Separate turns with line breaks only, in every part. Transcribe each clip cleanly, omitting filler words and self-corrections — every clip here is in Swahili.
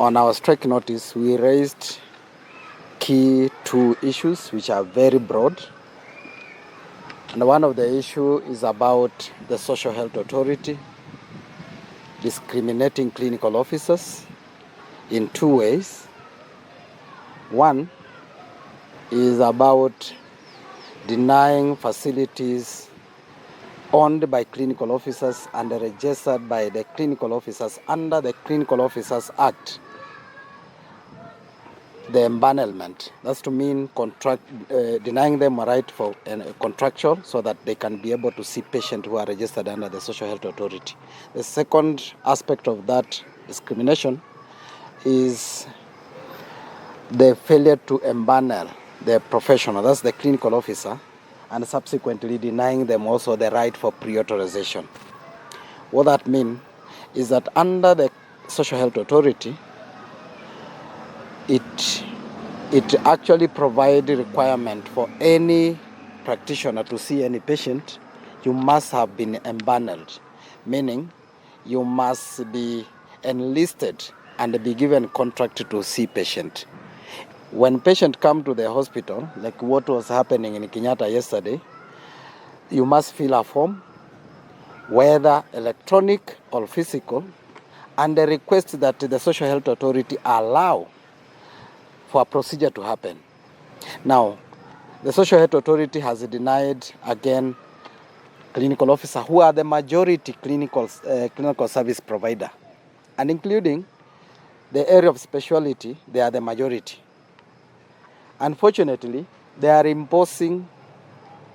On our strike notice, we raised key two issues which are very broad. And one of the issues is about the Social Health Authority discriminating clinical officers in two ways. One is about denying facilities owned by clinical officers and registered by the clinical officers under the Clinical Officers Act, the empanelment. That's to mean denying them a right for contractual so that they can be able to see patients who are registered under the Social Health Authority. The second aspect of that discrimination is the failure to empanel the professional, that's the clinical officer, and subsequently denying them also the right for pre-authorization. What that means is that under the Social Health Authority, it actually provides a requirement for any practitioner to see any patient. You must have been empaneled, meaning you must be enlisted and be given contract to see patient. When patient come to the hospital, like what was happening in Kenyatta yesterday, you must fill a form, whether electronic or physical, and the request that the Social Health Authority allow for a procedure to happen. Now, the Social Health Authority has denied, again, clinical officers who are the majority clinical service provider, and including the area of specialty, they are the majority. Unfortunately, they are imposing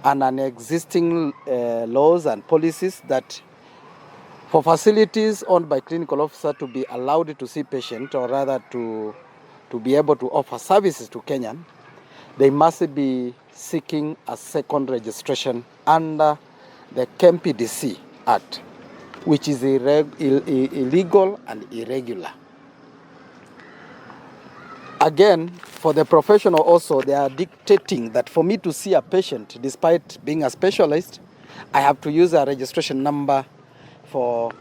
an existing laws and policies that for facilities owned by clinical officer to be allowed to see patient, or rather to be able to offer services to Kenyan, they must be seeking a second registration under the KMPDC Act, which is illegal and irregular. Again, for the professional also, they are dictating that for me to see a patient, despite being a specialist, I have to use a registration number for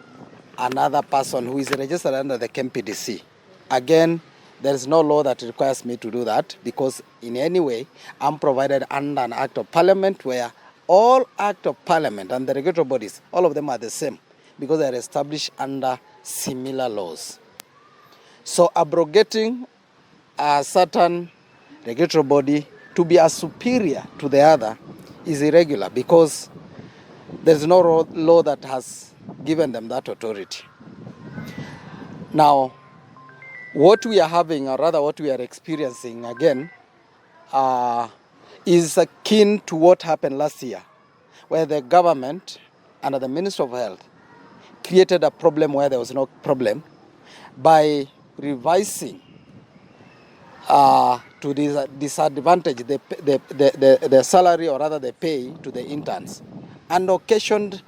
another person who is registered under the KMPDC. Again, there is no law that requires me to do that, because in any way, I'm provided under an Act of Parliament where all Act of Parliament and the regulatory bodies, all of them are the same, because they are established under similar laws. So abrogating a certain regulatory body to be as superior to the other is irregular, because there's no law that has given them that authority. Now, what we are having, or rather what we are experiencing again, is akin to what happened last year, where the government under the Minister of Health created a problem where there was no problem by revising to disadvantage the salary, or rather the pay, to the interns, and occasioned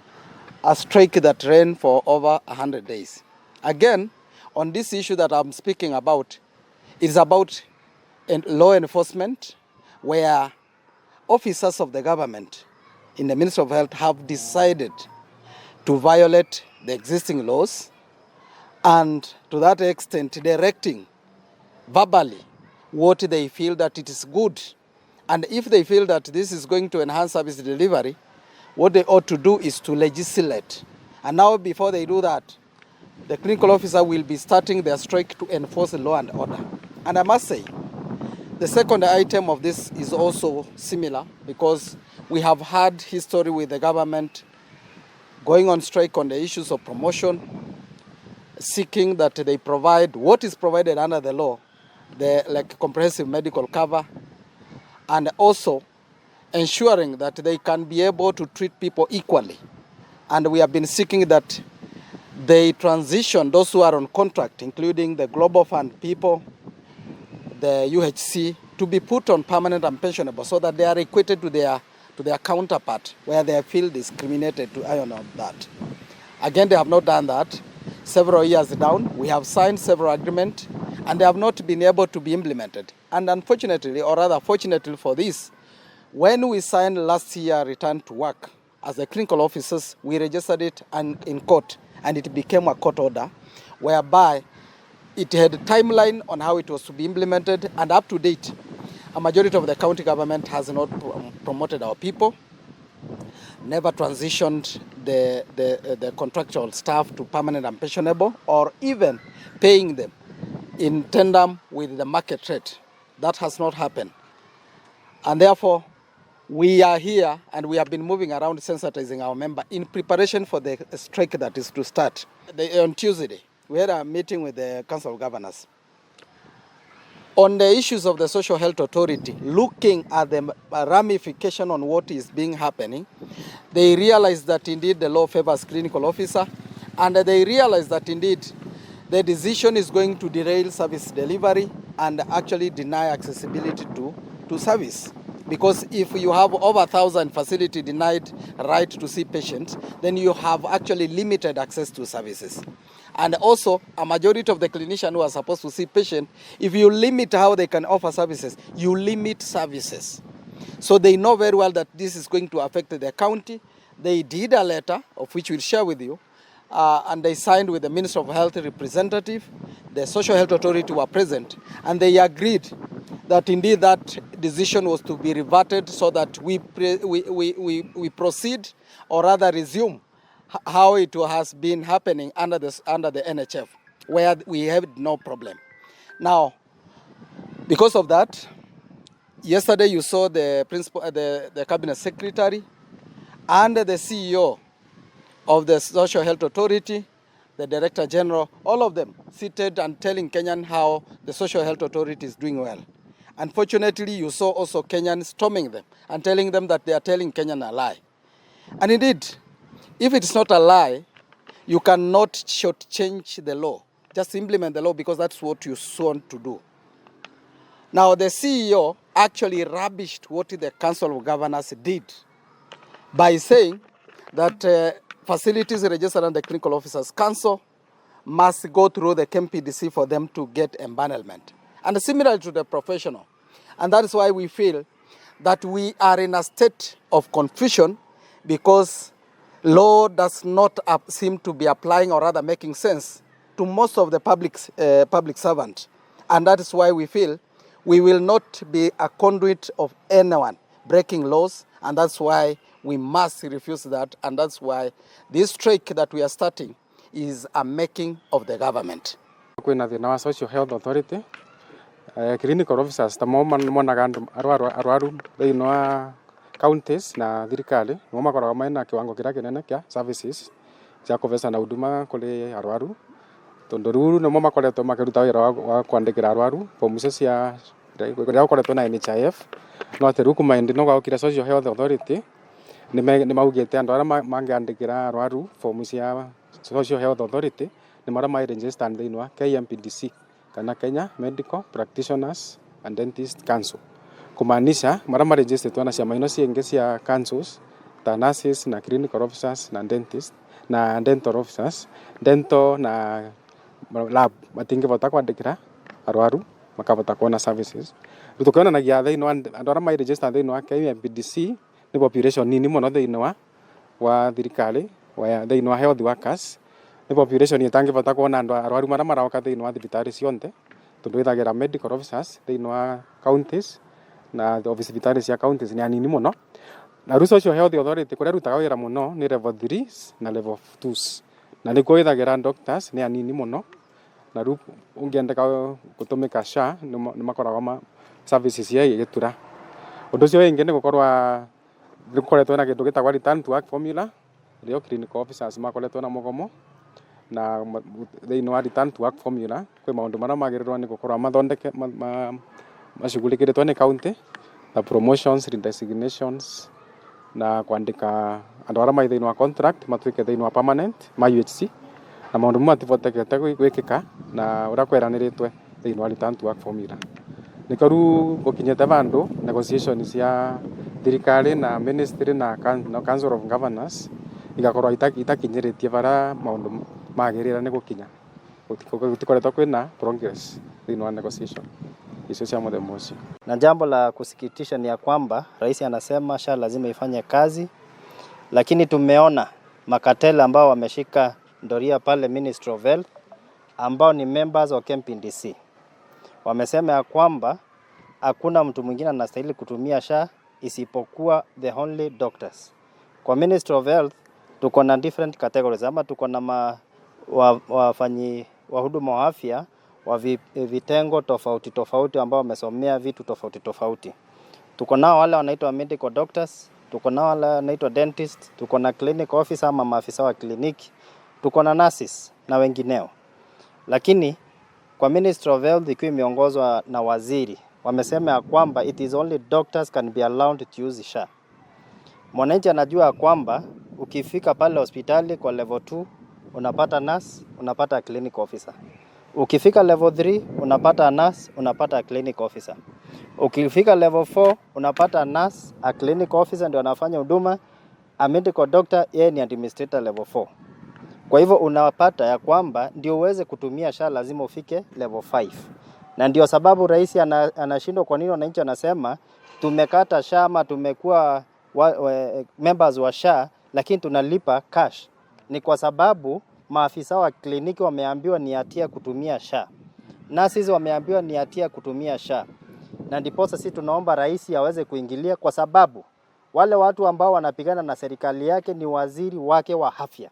a strike that ran for over 100 days. Again, on this issue that I'm speaking about, it's about law enforcement, where officers of the government in the Ministry of Health have decided to violate the existing laws, and to that extent directing verbally what they feel that it is good. And if they feel that this is going to enhance service delivery, what they ought to do is to legislate. And now, before they do that, the clinical officer will be starting their strike to enforce the law and order. And I must say, the second item of this is also similar, because we have had history with the government going on strike on the issues of promotion, seeking that they provide what is provided under the law, like comprehensive medical cover, and also ensuring that they can be able to treat people equally. And we have been seeking that they transition those who are on contract, including the Global Fund people, the UHC, to be put on permanent and pensionable, so that they are equated to their counterpart where they feel discriminated to iron on that. Again, they have not done that. Several years down, we have signed several agreements, and they have not been able to be implemented. And unfortunately, or rather fortunately for this, when we signed last year return to work as the clinical officers, we registered it in court, and it became a court order whereby it had a timeline on how it was to be implemented, and up to date, a majority of the county government has not promoted our people, never transitioned the contractual staff to permanent and pensionable, or even paying them in tandem with the market rate. That has not happened. And therefore, we are here and we have been moving around sensitizing our member in preparation for the strike that is to start. On Tuesday, we had a meeting with the Council of Governors on the issues of the Social Health Authority, looking at the ramification on what is being happening. They realized that indeed the law favors clinical officer, and they realized that indeed the decision is going to derail service delivery and actually deny accessibility to service. Because if you have over 1,000 facility denied right to see patients, then you have actually limited access to services. And also, a majority of the clinicians who are supposed to see patients, if you limit how they can offer services, you limit services. So they know very well that this is going to affect the county. They did a letter, of which we'll share with you, and they signed with the Minister of Health representative. The Social Health Authority were present, and they agreed that indeed that decision was to be reverted so that we proceed, or rather resume, how it has been happening under the NHF, where we have no problem. Now, because of that, yesterday you saw the principal, the cabinet secretary, and the CEO of the Social Health Authority, the Director General, all of them seated and telling Kenyan how the Social Health Authority is doing well. Unfortunately, you saw also Kenyans storming them and telling them that they are telling Kenyan a lie. And indeed, if it's not a lie, you cannot shortchange the law. Just implement the law, because that's what you want to do. Now, the CEO actually rubbished what the Council of Governors did by saying that facilities registered under the Clinical Officers Council must go through the KMPDC for them to get empanelment. And similar to the professional. And that is why we feel that we are in a state of confusion, because law does not seem to be applying, or rather making sense, to most of the public servants. And that is why we feel we will not be a conduit of anyone breaking laws, and that's why we must refuse that, and that's why this strike that we are starting is a making of the government.
Kwina thina wa Social Health Authority, clinical officers tamo monaga arwaru thiini wa counties na thirikari no makoragwo mena kiwango kiria kinene kia services cia kuvesa na huduma kuri arwaru, tondu riu no makoretwo makiruta wira wa kwandikira arwaru form cia kuria ukoretwo na NHIF, no ati riu kumaindi no gwakira Social Health Authority ni maugite andu aria mangiandikira arwaru form cia Social Health Authority ni maria mai register thiini wa KMPDC kana Kenya Medical Practitioners and Dentist Council. Kumaanisha maria ma register na ciama ino ciengi cia councils ta nurses na clinical officers na dentist na dental officers, dental na lab matingivota kwandikira arwaru makavota kuona services. Tukionanagia thiini wa andu aria mai register thiini wa KMPDC ni population nini muno thiini wa thirikari wa thiini wa health workers, ni population itangivota kuona andu arwaru maria maroka thiini wa thibitari cionthe, tondu ithagira medical officers thiini wa counties na thibitari cia counties ni anini muno. Na riu Social Health Authority kuria rutaga wira muno ni level 3 na level 2, na nikuo ithagira doctors ni anini muno. Na riu ungiendeka gutumika SHA ni makoragwo services cia igitura. Undu cio wingi ni gukorwa rikoretwo na kindu gitagwa return to work formula, rio clinical officers makoretwo na mugomo, na thiini wa return to work formula kwi maundu maria magirirwo ni gukorwa mathondeke mashugulikiritwo ni county, the promotions, redesignations, na kwandika andu aria mai thiini wa contract matuike thiini wa permanent ma UHC, na maundu mativotekete gwikika na uria kweraniritwe thiini wa return to work formula. Niko riu gukinyete vandu negotiation cia thirikari na ministry na Council of Governors igakorwa itakinyiritie varia maundu magirira ni gukinya, gutikoretwo kwina progress thiini wa negotiation icio cia muthemba ucio.
Na jambo la kusikitisha ni ya kwamba rais anasema SHA lazima ifanye kazi, lakini tumeona makatela ambao wameshika doria pale Ministry of Health ambao ni members wa KMPDC wamesema ya kwamba hakuna mtu mwingine anastahili kutumia SHA isipokuwa the only doctors. Kwa Ministry of Health tuko na different categories, ama tuko na wahuduma wa afya wa vitengo tofauti tofauti ambao wamesomea vitu tofauti tofauti. Tuko nao wale wanaitwa medical doctors, tuko nao wale wanaitwa dentist, tuko na clinic officer ama maafisa wa kliniki, tuko na nurses na wengineo. Lakini kwa Ministry of Health ikiwa imeongozwa na waziri, wamesema ya kwamba it is only doctors can be allowed to use SHA. Mwananchi anajua kwamba ukifika pale hospitali kwa level 2 unapata nurse, unapata clinic officer. Ukifika level 3 unapata nurse, unapata clinic officer. Ukifika level 4 unapata nurse, a clinic officer ndio anafanya huduma, a medical doctor yeye ni administrator level 4. Kwa hivyo unapata ya kwamba ndio uweze kutumia SHA lazima ufike level 5. Na ndio sababu rais anashindwa kwa nini wananchi anasema tumekata SHA ama tumekuwa members wa SHA lakini tunalipa cash. Ni kwa sababu maafisa wa kliniki wameambiwa ni hatia kutumia SHA. Nurses wameambiwa ni hatia kutumia SHA. Na ndipo sisi tunaomba rais aweze kuingilia, kwa sababu wale watu ambao wanapigana na serikali yake ni waziri wake wa afya,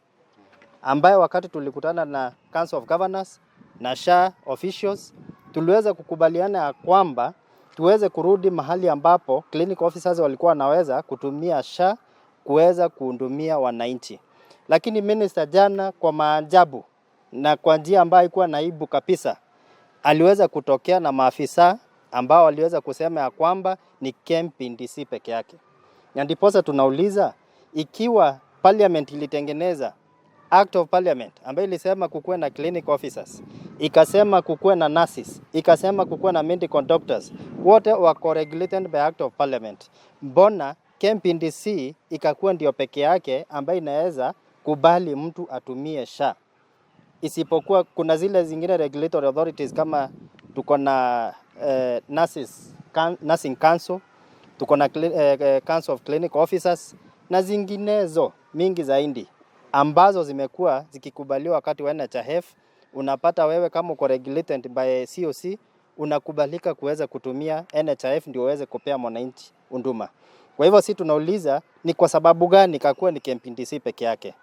ambaye wakati tulikutana na Council of Governors na SHA officials tuliweza kukubaliana ya kwamba tuweze kurudi mahali ambapo clinic officers walikuwa wanaweza kutumia SHA kuweza kuhudumia wananchi. Lakini minister jana kwa maajabu na kwa njia ambayo ilikuwa naibu kabisa aliweza kutokea na maafisa ambao waliweza kusema ya kwamba ni KMPDC peke yake. Na ndiposa tunauliza, ikiwa parliament ilitengeneza Act of Parliament ambayo ilisema kukuwe na clinic officers, ikasema kukuwe na nurses, ikasema kukuwe na medical doctors, wote wako regulated by Act of Parliament, mbona KMPDC ikakuwa ndio peke yake ambayo inaweza kubali mtu atumie SHA? Isipokuwa kuna zile zingine regulatory authorities kama tuko na Nursing Council, tuko na Council of Clinic Officers na zinginezo mingi zaidi ambazo zimekuwa zikikubaliwa wakati wa NHIF. Unapata wewe kama uko regulated by COC unakubalika kuweza kutumia NHIF ndio uweze kupea mwananchi huduma. Kwa hivyo sisi tunauliza ni kwa sababu gani kakuwa ni KMPDC peke yake?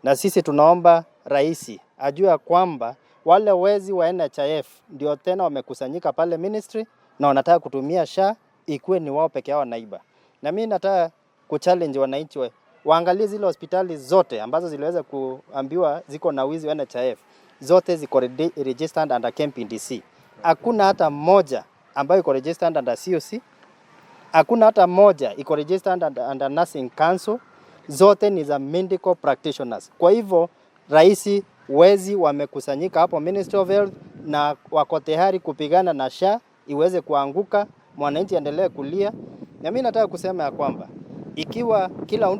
Na sisi tunaomba rais ajue kwamba wale wezi wa NHIF ndio tena wamekusanyika pale ministry na wanataka kutumia SHA ikuwe ni wao peke yao naiba. Na mimi nataka kuchallenge wananchi waangalie zile hospitali zote ambazo ziliweza kuambiwa ziko na wizi wa NHIF, zote ziko registered under KMPDC. Hakuna hata moja ambayo iko registered under COC. Hakuna hata moja iko registered under Nursing Council. Zote ni za medical practitioners. Kwa hivyo rais wezi wamekusanyika hapo Ministry of Health na wako tayari kupigana na SHA iweze kuanguka, mwananchi endelee kulia. Na mimi nataka kusema ya kwamba ikiwa kila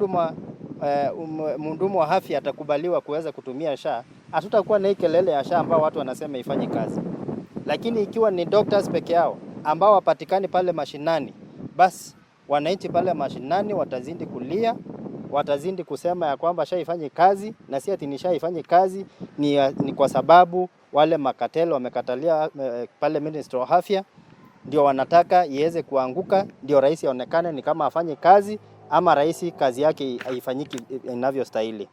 mhudumu wa afya atakubaliwa kuweza kutumia SHA, hatutakuwa na kelele ya SHA ambao watu wanasema ifanye kazi. Lakini ikiwa ni doctors peke yao ambao wapatikani pale mashinani, basi wananchi pale mashinani watazidi kulia, watazidi kusema ya kwamba SHA ifanye kazi, na si ati ni SHA ifanye kazi, ni kwa sababu wale makatelo wamekatalia pale Ministry of Afya ndio wanataka iweze kuanguka, ndio rais aonekane ni kama afanye kazi ama rais kazi yake haifanyiki inavyostahili.